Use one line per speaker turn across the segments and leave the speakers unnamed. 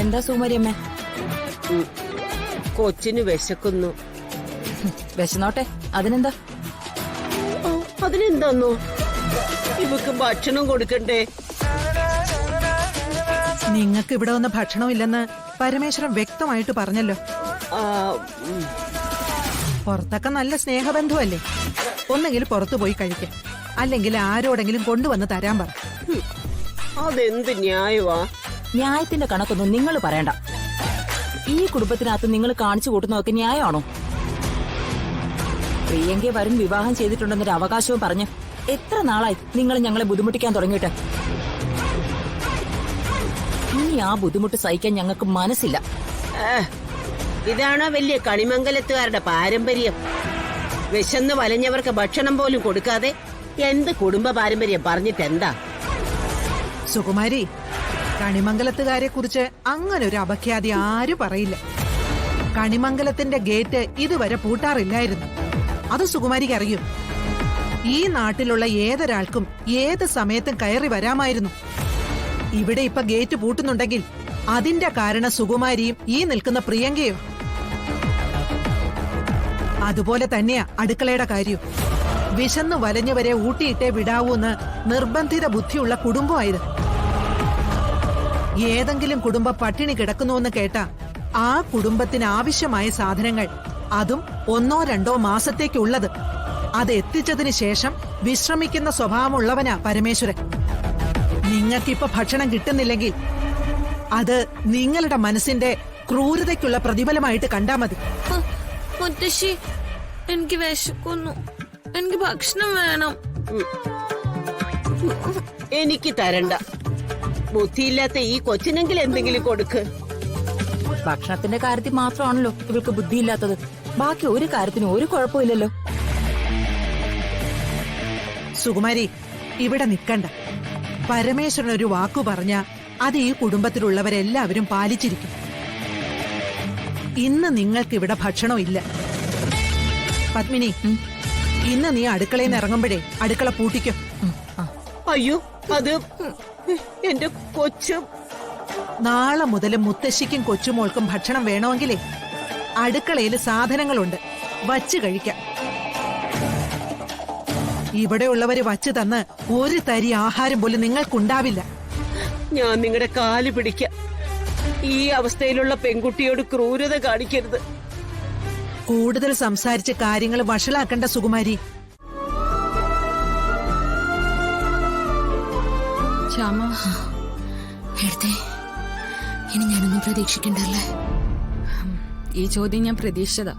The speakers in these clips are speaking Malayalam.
എന്താ സുകുമാരിയമ്മ?
കൊച്ചിന് വിശക്കുന്നു.
വിശന്നോട്ടെ, അതിനെന്താ?
അതിനെന്താന്നോ, ഇവക്ക് ഭക്ഷണം കൊടുക്കണ്ടേ?
നിങ്ങൾക്ക് ഇവിടെ വന്ന് ഭക്ഷണമില്ലെന്ന് പരമേശ്വരൻ വ്യക്തമായിട്ട് പറഞ്ഞല്ലോ. പുറത്തൊക്കെ നല്ല സ്നേഹബന്ധുവല്ലേ, ഒന്നെങ്കിലും പുറത്തു പോയി കഴിക്കാം, അല്ലെങ്കിൽ ആരോടെങ്കിലും കൊണ്ടുവന്ന് തരാൻ പറ.
അതെന്ത് ന്യായവാ?
ന്യായത്തിന്റെ കണക്കൊന്നും നിങ്ങൾ പറയണ്ട. ഈ കുടുംബത്തിനകത്ത് നിങ്ങൾ കാണിച്ചു കൂട്ടുന്നതൊക്കെ ന്യായമാണോ? പ്രിയങ്കയെ വരുൺ വിവാഹം ചെയ്തിട്ടുണ്ടെന്നൊരു അവകാശവും പറഞ്ഞ് എത്ര നാളായി നിങ്ങൾ ഞങ്ങളെ ബുദ്ധിമുട്ടിക്കാൻ തുടങ്ങിയിട്ട്? ഇനി ആ ബുദ്ധിമുട്ട് സഹിക്കാൻ ഞങ്ങൾക്ക് മനസ്സില്ല.
ഇതാണോ വലിയ കണിമംഗലത്തുകാരുടെ പാരമ്പര്യം? വിശന്ന് വലഞ്ഞവർക്ക് ഭക്ഷണം പോലും കൊടുക്കാതെ എന്ത് കുടുംബ പാരമ്പര്യം പറഞ്ഞിട്ടെന്താ?
സുകുമാരി, കണിമംഗലത്തുകാരെ കുറിച്ച് അങ്ങനെ ഒരു അപഖ്യാതി ആരും പറയില്ല. കണിമംഗലത്തിന്റെ ഗേറ്റ് ഇതുവരെ പൂട്ടാറില്ലായിരുന്നു. അത് സുകുമാരിക്ക് അറിയും. ഈ നാട്ടിലുള്ള ഏതൊരാൾക്കും ഏത് സമയത്തും കയറി വരാമായിരുന്നു. ഇവിടെ ഇപ്പൊ ഗേറ്റ് പൂട്ടുന്നുണ്ടെങ്കിൽ അതിന്റെ കാരണം സുകുമാരിയും ഈ നിൽക്കുന്ന പ്രിയങ്കയോ. അതുപോലെ തന്നെയാ അടുക്കളയുടെ കാര്യം. വിശന്നു വലഞ്ഞവരെ ഊട്ടിയിട്ടേ വിടാവൂന്ന് നിർബന്ധിത ബുദ്ധിയുള്ള കുടുംബമായത്. ഏതെങ്കിലും കുടുംബം പട്ടിണി കിടക്കുന്നുവെന്ന് കേട്ടാ ആ കുടുംബത്തിന് ആവശ്യമായ സാധനങ്ങൾ, അതും 1-2 മാസത്തേക്കുള്ളത്, അത് എത്തിച്ചതിന് ശേഷം വിശ്രമിക്കുന്ന സ്വഭാവമുള്ളവനാ പരമേശ്വരൻ. നിങ്ങൾക്കിപ്പൊ ഭക്ഷണം കിട്ടുന്നില്ലെങ്കിൽ അത് നിങ്ങളുടെ മനസ്സിന്റെ ക്രൂരതയ്ക്കുള്ള പ്രതിഫലമായിട്ട് കണ്ടാ മതി.
മുത്തശ്ശി, എനിക്ക് വിശക്കുന്നു, എനിക്ക് ഭക്ഷണം വേണം.
എനിക്ക് തരണ്ട. ബുദ്ധിയില്ലാത്ത ഈ കൊച്ചിനെങ്കിലും എന്തെങ്കിലും കൊടുക്ക്.
ഭക്ഷണത്തിന്റെ കാര്യത്തിൽ മാത്രമാണല്ലോ ഇവൾക്ക് ബുദ്ധിയില്ലാത്തത്. ബാക്കി ഒരു കാര്യത്തിനും ഒരു കുഴപ്പമില്ലല്ലോ.
സുകുമാരി, ഇവിടെ നിക്കണ്ട. പരമേശ്വരൻ ഒരു വാക്കു പറഞ്ഞ അത് ഈ കുടുംബത്തിലുള്ളവരെല്ലാവരും പാലിച്ചിരിക്കും. ഇന്ന് നിങ്ങൾക്ക് ഇവിടെ ഭക്ഷണം ഇല്ല. പത്മിനി, ഇന്ന് നീ അടുക്കളയിൽ നിന്ന് ഇറങ്ങുമ്പോഴേ അടുക്കള പൂട്ടിക്കോ.
അയ്യോ, അത് എന്റെ കൊച്ചു.
നാളെ മുതൽ മുത്തശ്ശിക്കും കൊച്ചുമോൾക്കും ഭക്ഷണം വേണമെങ്കിലേ അടുക്കളയിൽ സാധനങ്ങളുണ്ട്, വച്ച് കഴിക്കാം. ഇവിടെയുള്ളവര് വച്ച് തന്ന് ഒരു തരി ആഹാരം പോലും നിങ്ങൾക്കുണ്ടാവില്ല.
ഞാൻ നിങ്ങളുടെ കാല് പിടിക്കാം. ഈ അവസ്ഥയിലുള്ള പെൺകുട്ടിയോട് ക്രൂരത കാണിക്കരുത്.
കൂടുതൽ സംസാരിച്ച് കാര്യങ്ങൾ വഷളാക്കണ്ട സുകുമാരി.
ഇനി ഞാനൊന്നും പ്രതീക്ഷിക്കണ്ടല്ലേ?
ഈ ചോദ്യം ഞാൻ പ്രതീക്ഷിച്ചതാ.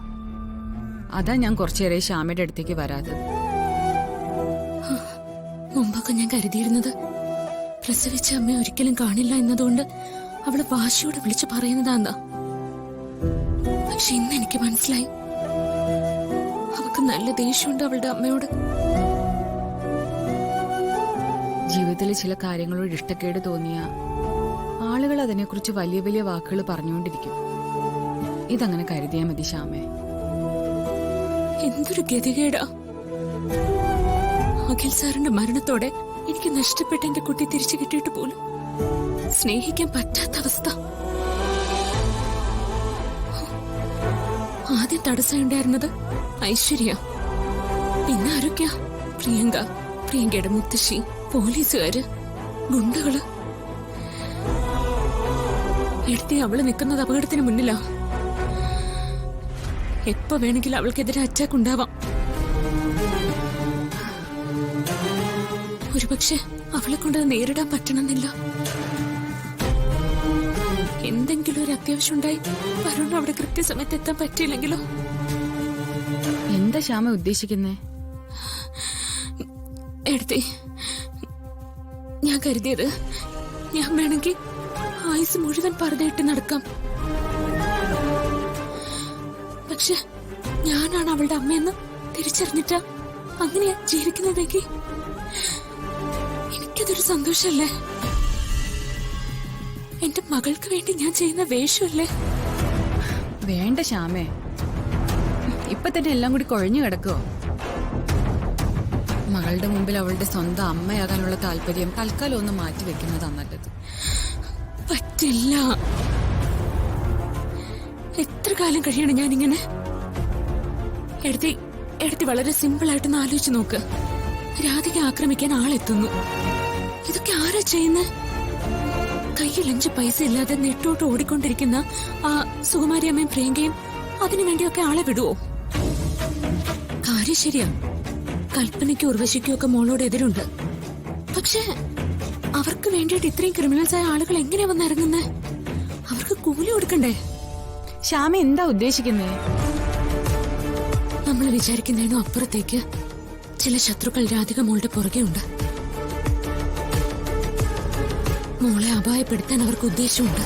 അതാ ഞാൻ കുറച്ചേറെ ശ്യാമയുടെ അടുത്തേക്ക് വരാത്തത്.
മുമ്പൊക്കെ ഞാൻ കരുതിയിരുന്നത് പ്രസവിച്ച അമ്മ ഒരിക്കലും കാണില്ല എന്നതുകൊണ്ട് അവള് വാശിയോടെ വിളിച്ചു പറയുന്നതാന്നാ. പക്ഷെ ഇന്ന് എനിക്ക് മനസ്സിലായി, അവക്ക് നല്ല ദേഷ്യമുണ്ട് അവളുടെ അമ്മയോട്.
ജീവിതത്തിൽ ചില കാര്യങ്ങളോട് ഇഷ്ടക്കേട് തോന്നിയ ആളുകൾ അതിനെക്കുറിച്ച് വലിയ വലിയ വാക്കുകൾ പറഞ്ഞുകൊണ്ടിരിക്കും. ഇതങ്ങനെ കരുതിയാ മതി ശ്യാമേ.
എന്തൊരു ഗതികേടാ. അഖിൽ സാറിന്റെ മരണത്തോടെ എനിക്ക് നഷ്ടപ്പെട്ട എന്റെ കുട്ടി തിരിച്ചു കിട്ടിയിട്ട് പോലും സ്നേഹിക്കാൻ പറ്റാത്ത അവസ്ഥ. ആദ്യം തടസ്സമുണ്ടായിരുന്നത് ഐശ്വര്യ, പിന്നെ ആരൊക്കെയാ? പ്രിയങ്ക, പ്രിയങ്കയുടെ മുത്തശ്ശി, പോലീസുകാര്, ഗുണ്ടകള്. എടുത്തി അവള് നിൽക്കുന്നത് അപകടത്തിന് മുന്നിലാ. എപ്പോ വേണമെങ്കിലും അവൾക്കെതിരെ അറ്റാക്ക് ഉണ്ടാവാം. ഒരുപക്ഷെ അവളെ കൊണ്ട് നേരിടാൻ പറ്റണമെന്നില്ല. എന്തെങ്കിലും ഒരു അത്യാവശ്യം ഉണ്ടായി വരുൺ അവിടെ കൃത്യസമയത്ത് എത്താൻ പറ്റിയില്ലെങ്കിലോ?
എന്താ ശ്യാമ ഉദ്ദേശിക്കുന്നേ?
എടുത്തേ, ഞാൻ കരുതിയത് ഞാൻ വേണമെങ്കിൽ ആയുസ് മുഴുവൻ പർദ്ദയിട്ട് നടക്കാം. പക്ഷെ ഞാനാണ് അവളുടെ അമ്മയെന്ന് തിരിച്ചറിഞ്ഞിട്ടാ അങ്ങനെയാ ജീവിക്കുന്നതെങ്കിൽ എനിക്കതൊരു സന്തോഷല്ലേ? എന്റെ മകൾക്ക് വേണ്ടി ഞാൻ ചെയ്യുന്ന വേഷമല്ലേ?
വേണ്ട ശ്യാമേ, ഇപ്പൊ തന്നെ എല്ലാം കൂടി കുഴഞ്ഞു കിടക്കുവോ? മകളുടെ മുമ്പിൽ അവളുടെ സ്വന്തം അമ്മയാകാനുള്ള താല്പര്യം തൽക്കാലം ഒന്ന് മാറ്റി വെക്കുന്നതാ നല്ലത്.
പറ്റില്ല. എത്ര കാലം കഴിയണം ഞാനിങ്ങനെ? എടുത്തി വളരെ സിമ്പിൾ ആയിട്ടൊന്ന് ആലോചിച്ച് നോക്ക്. രാധിക ആക്രമിക്കാൻ ആളെത്തുന്നു. ഇതൊക്കെ ആരാ ചെയ്യുന്നത്? കയ്യിൽ 5 പൈസ ഇല്ലാതെ നെട്ടോട്ട് ഓടിക്കൊണ്ടിരിക്കുന്ന ആ സുകുമാരി അമ്മയും പ്രിയങ്കയും അതിനു വേണ്ടിയൊക്കെ ആളെ വിടുവോ? കാര്യം ശരിയാ, കൽപ്പനയ്ക്കും ഉർവശിക്കും ഒക്കെ മോളോട് എതിരുണ്ട്. പക്ഷെ അവർക്ക് വേണ്ടിയിട്ട് ഇത്രയും ക്രിമിനൽസ് ആയ ആളുകൾ എങ്ങനെയാ വന്നിറങ്ങുന്നേ? അവർക്ക് കൂലി കൊടുക്കണ്ടേ?
ശ്യാമ എന്താ ഉദ്ദേശിക്കുന്നേ?
നമ്മൾ വിചാരിക്കുന്നതിനും അപ്പുറത്തേക്ക് ചില ശത്രുക്കൾ രാധിക മോളുടെ പുറകെ ഉണ്ട്. മോളെ അപായപ്പെടുത്താൻ അവർക്ക് ഉദ്ദേശമുണ്ട്.